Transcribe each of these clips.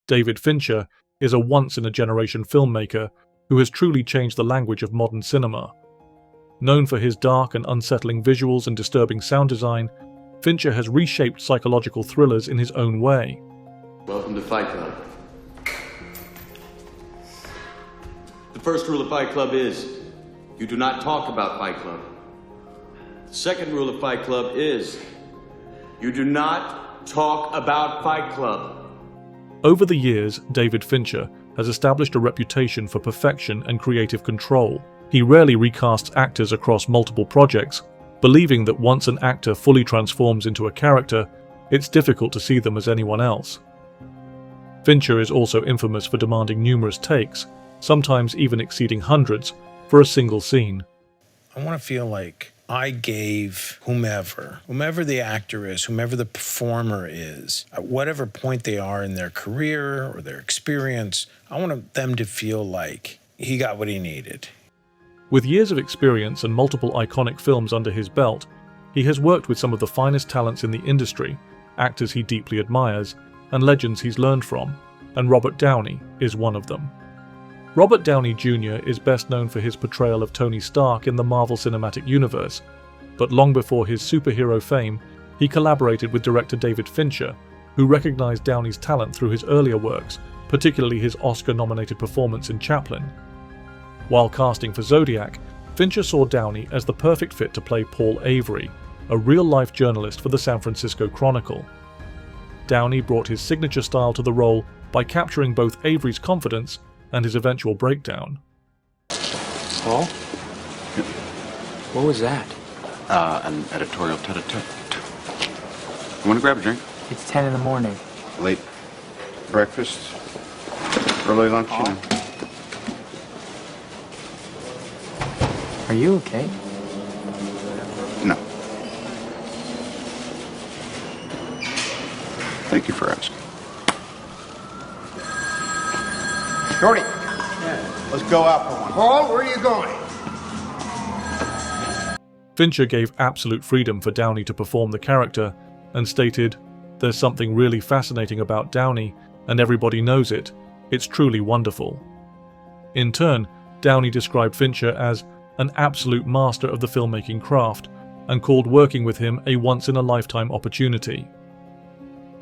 David Fincher is a once-in-a-generation filmmaker who has truly changed the language of modern cinema. Known for his dark and unsettling visuals and disturbing sound design, Fincher has reshaped psychological thrillers in his own way. Welcome to Fight Club. The first rule of Fight Club is, you do not talk about Fight Club. The second rule of Fight Club is, you do not talk about Fight Club. Over the years, David Fincher has established a reputation for perfection and creative control. He rarely recasts actors across multiple projects, believing that once an actor fully transforms into a character, it's difficult to see them as anyone else. Fincher is also infamous for demanding numerous takes, sometimes even exceeding hundreds, for a single scene. I want to feel like I gave whomever the actor is, whomever the performer is, at whatever point they are in their career or their experience, I want them to feel like he got what he needed. With years of experience and multiple iconic films under his belt, he has worked with some of the finest talents in the industry, actors he deeply admires, and legends he's learned from, and Robert Downey is one of them. Robert Downey Jr. is best known for his portrayal of Tony Stark in the Marvel Cinematic Universe, but long before his superhero fame, he collaborated with director David Fincher, who recognized Downey's talent through his earlier works, particularly his Oscar-nominated performance in Chaplin. While casting for Zodiac, Fincher saw Downey as the perfect fit to play Paul Avery, a real-life journalist for the San Francisco Chronicle. Downey brought his signature style to the role by capturing both Avery's confidence and his eventual breakdown. Paul? What was that? An editorial tete-a-tete. You want to grab a drink? It's 10 in the morning. Late breakfast, early lunch, you know. Are you okay? No. Thank you for asking. Shorty. Yeah. Let's go out for one. Paul, where are you going? Fincher gave absolute freedom for Downey to perform the character and stated, "There's something really fascinating about Downey, and everybody knows it. It's truly wonderful." In turn, Downey described Fincher as an absolute master of the filmmaking craft and called working with him a once-in-a-lifetime opportunity.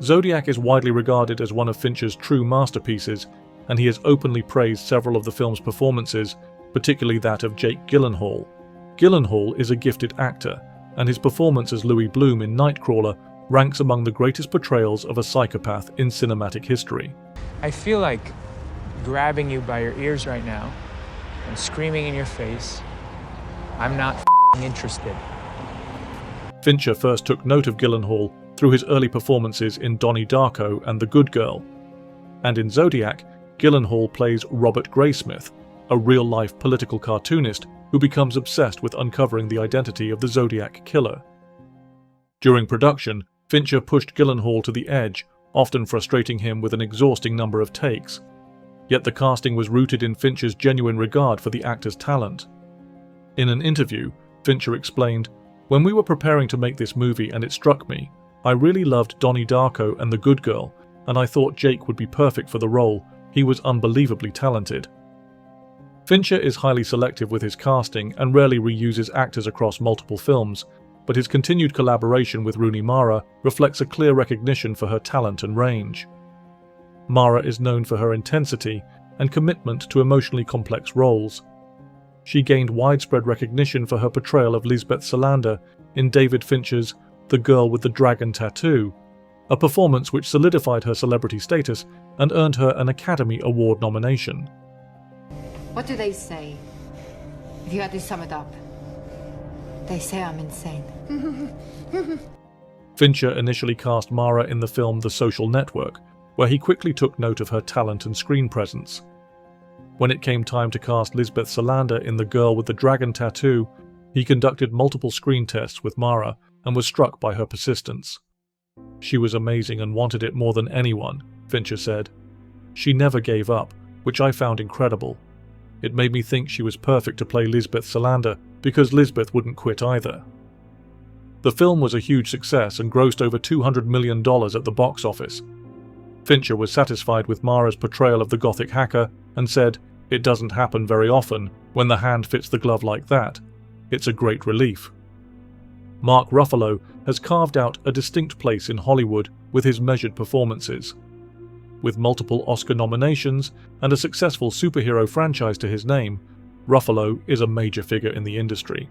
Zodiac is widely regarded as one of Fincher's true masterpieces, and he has openly praised several of the film's performances, particularly that of Jake Gyllenhaal. Gyllenhaal is a gifted actor, and his performance as Louis Bloom in Nightcrawler ranks among the greatest portrayals of a psychopath in cinematic history. I feel like grabbing you by your ears right now and screaming in your face, I'm not interested. Fincher first took note of Gyllenhaal through his early performances in Donnie Darko and The Good Girl. And in Zodiac, Gyllenhaal plays Robert Graysmith, a real-life political cartoonist who becomes obsessed with uncovering the identity of the Zodiac killer. During production, Fincher pushed Gyllenhaal to the edge, often frustrating him with an exhausting number of takes. Yet the casting was rooted in Fincher's genuine regard for the actor's talent. In an interview, Fincher explained, "When we were preparing to make this movie and it struck me, I really loved Donnie Darko and The Good Girl, and I thought Jake would be perfect for the role. He was unbelievably talented." Fincher is highly selective with his casting and rarely reuses actors across multiple films, but his continued collaboration with Rooney Mara reflects a clear recognition for her talent and range. Mara is known for her intensity and commitment to emotionally complex roles. She gained widespread recognition for her portrayal of Lisbeth Salander in David Fincher's The Girl with the Dragon Tattoo, a performance which solidified her celebrity status and earned her an Academy Award nomination. What do they say? If you had to sum it up, they say I'm insane. Fincher initially cast Mara in the film The Social Network, where he quickly took note of her talent and screen presence. When it came time to cast Lisbeth Salander in The Girl with the Dragon Tattoo, he conducted multiple screen tests with Mara and was struck by her persistence. "She was amazing and wanted it more than anyone," Fincher said. "She never gave up, which I found incredible. It made me think she was perfect to play Lisbeth Salander because Lisbeth wouldn't quit either." The film was a huge success and grossed over $200 million at the box office. Fincher was satisfied with Mara's portrayal of the Gothic hacker and said, "It doesn't happen very often when the hand fits the glove like that. It's a great relief." Mark Ruffalo has carved out a distinct place in Hollywood with his measured performances. With multiple Oscar nominations and a successful superhero franchise to his name, Ruffalo is a major figure in the industry.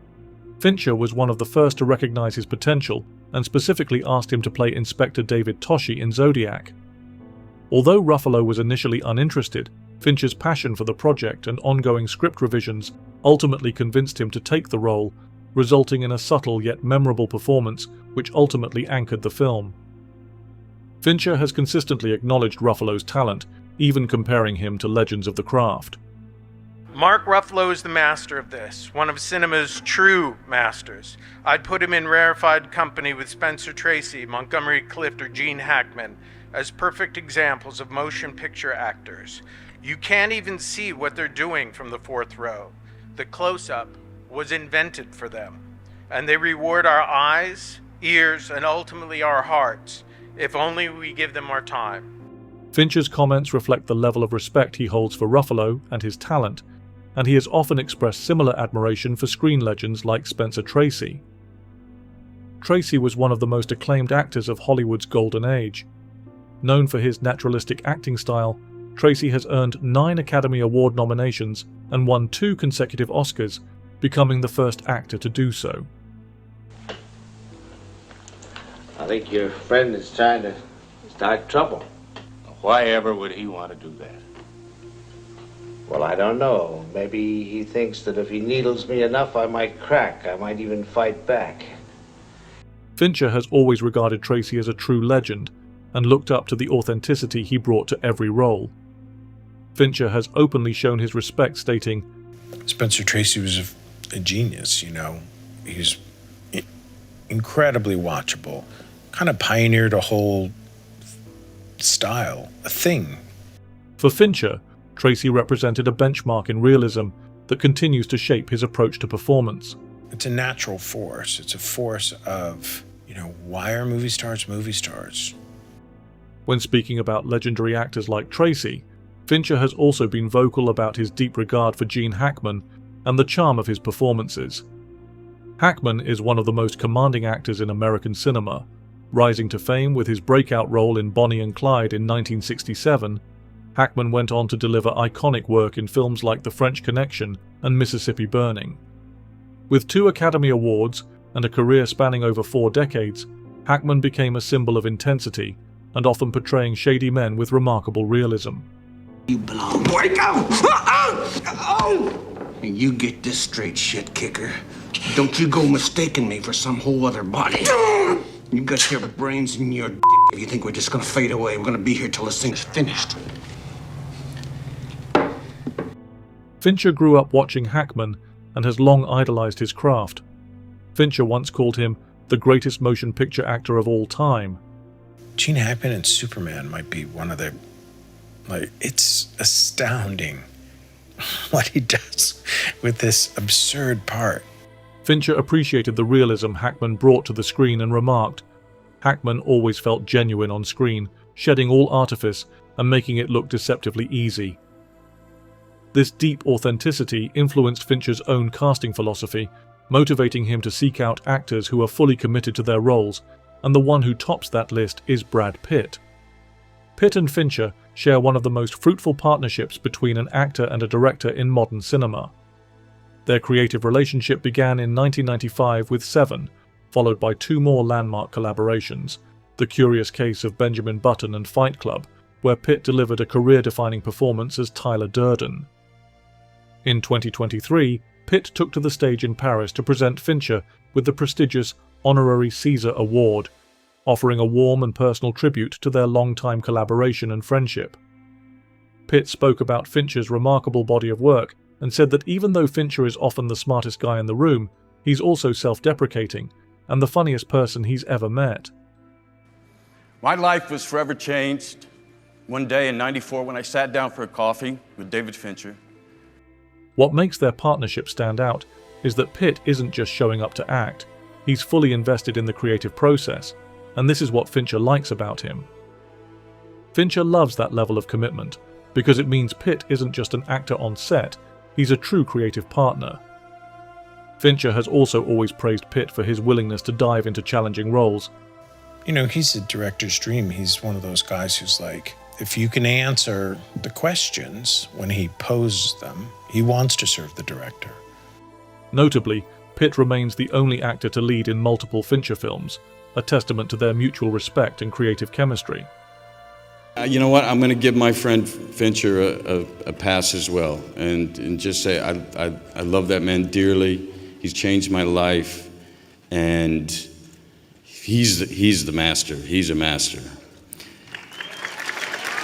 Fincher was one of the first to recognize his potential and specifically asked him to play Inspector David Toschi in Zodiac. Although Ruffalo was initially uninterested, Fincher's passion for the project and ongoing script revisions ultimately convinced him to take the role, resulting in a subtle yet memorable performance which ultimately anchored the film. Fincher has consistently acknowledged Ruffalo's talent, even comparing him to legends of the craft. Mark Ruffalo is the master of this, one of cinema's true masters. I'd put him in rarefied company with Spencer Tracy, Montgomery Clift, or Gene Hackman as perfect examples of motion picture actors. You can't even see what they're doing from the fourth row. The close-up was invented for them, and they reward our eyes, ears, and ultimately our hearts, if only we give them our time. Fincher's comments reflect the level of respect he holds for Ruffalo and his talent, and he has often expressed similar admiration for screen legends like Spencer Tracy. Tracy was one of the most acclaimed actors of Hollywood's golden age. Known for his naturalistic acting style, Tracy has earned 9 Academy Award nominations and won 2 consecutive Oscars, becoming the first actor to do so. I think your friend is trying to start trouble. Why ever would he want to do that? Well, I don't know. Maybe he thinks that if he needles me enough, I might crack. I might even fight back. Fincher has always regarded Tracy as a true legend and looked up to the authenticity he brought to every role. Fincher has openly shown his respect, stating, Spencer Tracy was a genius, you know. He's incredibly watchable. Kind of pioneered a whole style, a thing. For Fincher, Tracy represented a benchmark in realism that continues to shape his approach to performance. It's a natural force. It's a force of, why are movie stars movie stars? When speaking about legendary actors like Tracy, Fincher has also been vocal about his deep regard for Gene Hackman and the charm of his performances. Hackman is one of the most commanding actors in American cinema, rising to fame with his breakout role in Bonnie and Clyde in 1967. Hackman went on to deliver iconic work in films like The French Connection and Mississippi Burning. With 2 Academy Awards and a career spanning over 4 decades, Hackman became a symbol of intensity and often portraying shady men with remarkable realism. You belong. Wake up! And you get this straight, shit kicker. Don't you go mistaking me for some whole other body. You got your brains in your dick if you think we're just gonna fade away. We're gonna be here till this thing's finished. Fincher grew up watching Hackman and has long idolized his craft. Fincher once called him the greatest motion picture actor of all time. Gene Hackman in Superman might be one of the... it's astounding what he does with this absurd part. Fincher appreciated the realism Hackman brought to the screen and remarked, Hackman always felt genuine on screen, shedding all artifice and making it look deceptively easy. This deep authenticity influenced Fincher's own casting philosophy, motivating him to seek out actors who are fully committed to their roles, and the one who tops that list is Brad Pitt. Pitt and Fincher share one of the most fruitful partnerships between an actor and a director in modern cinema. Their creative relationship began in 1995 with Seven, followed by 2 more landmark collaborations, The Curious Case of Benjamin Button and Fight Club, where Pitt delivered a career-defining performance as Tyler Durden. In 2023, Pitt took to the stage in Paris to present Fincher with the prestigious Honorary Caesar Award, offering a warm and personal tribute to their long-time collaboration and friendship. Pitt spoke about Fincher's remarkable body of work and said that even though Fincher is often the smartest guy in the room, he's also self-deprecating and the funniest person he's ever met. My life was forever changed one day in '94 when I sat down for a coffee with David Fincher. What makes their partnership stand out is that Pitt isn't just showing up to act, he's fully invested in the creative process, and this is what Fincher likes about him. Fincher loves that level of commitment, because it means Pitt isn't just an actor on set, he's a true creative partner. Fincher has also always praised Pitt for his willingness to dive into challenging roles. You know, he's a director's dream. He's one of those guys who's like, if you can answer the questions when he poses them, he wants to serve the director. Notably, Pitt remains the only actor to lead in multiple Fincher films, a testament to their mutual respect and creative chemistry. You know what? I'm going to give my friend Fincher a pass as well, and just say I love that man dearly. He's changed my life, and he's the master. He's a master.